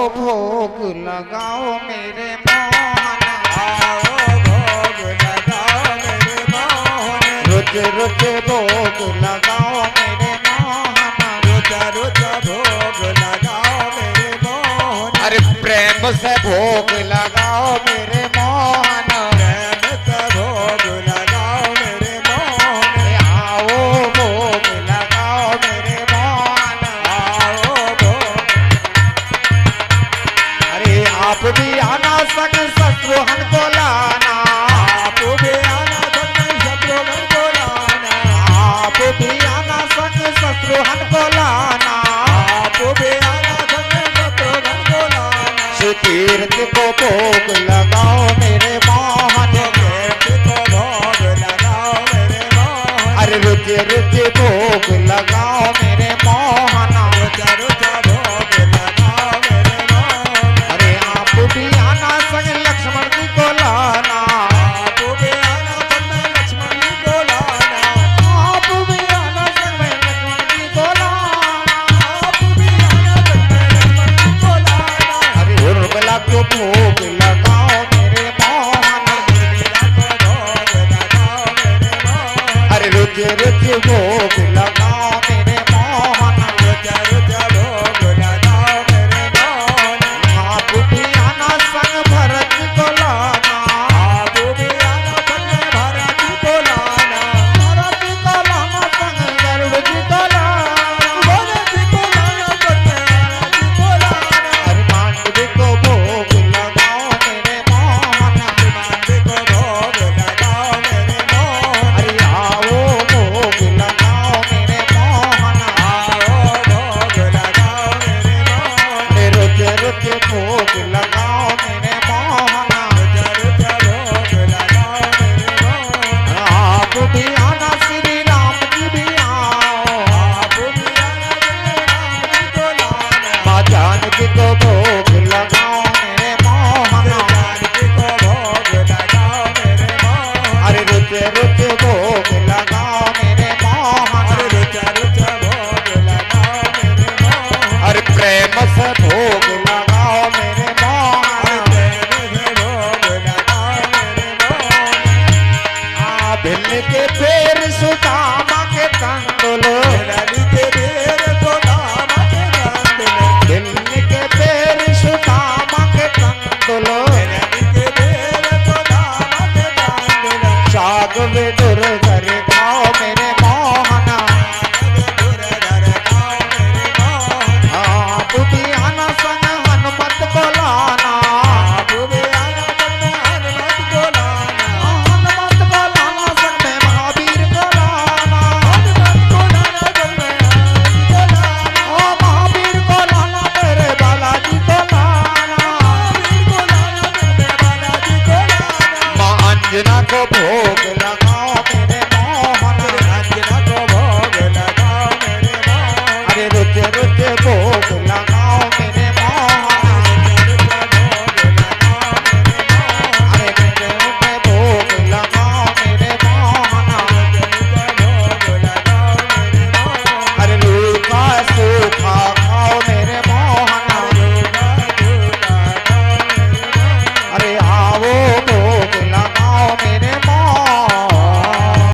भोग लगाओ मेरे मोहन, आओ भोग लगाओ मेरे मोहन, रुच रुच भोग लगाओ मेरे मोहन, रुच रुच भोग लगाओ मेरे मोहन। अरे प्रेम से भोग लगाओ मेरे मोहन, प्रेम से भोग लगाओ मेरे मोहन, आओ भोग लगाओ मेरे मोहन, आओ भोग। अरे आप भी आना संग शत्रुघ्न को लाना, आप भी आना संग शत्रुघ्न को लाना, आप भी आना संग शत्रुघ्न को लाना, आप भी आना संग शत्रुघ्न को लाना। श्री तीर्थ को भोग लगाओ मेरे मोहन, तीर्थ को भोग लगाओ मेरे मोहन, अरे रुच रुच भोग लगाओ मेरे मोहन, रुच रुच भोग लगाओ मेरे मोहन। अरे आप भी आना संग लक्ष्मण जी को लाना, आप भी आना संग लक्ष्मण जी को लाना, आप भी आना संग लक्ष्मण जी को लाना, आप भी आना संग लक्ष्मण जी को लाना। अरे उर्मिला को भोग लगाओ मेरे मोहन, उर्मिला को भोग लगाओ मेरे मोहन, अरे रुच रुच भोग लगाओ मेरे मोहन, रुच रुच भोग लगाओ मेरे मोहन। आप भी आना संग भरत जी को लाना, आप भी आना संग भरत जी को लाना, भरत जी को लाना संग गरुड़ जी को लाना, भरत जी को लाना संग गरुड़ जी को लाना। अरे मांडवी को भोग लगाओ मेरे मोहन, मांडवी को भोग लगाओ मेरे मोहन, अरे आओ भोग लगाओ मेरे मोहन, आओ भोग लगाओ मेरे मोहन, अरे रुच रुच भोग लगाओ मेरे मोहन, रुच रुच भोग लगाओ मेरे मोहन। आप भी आना श्री राम जी भी आओ, आप भी आना संग राम जी को लाना, माँ जानकी को भोग लगाओ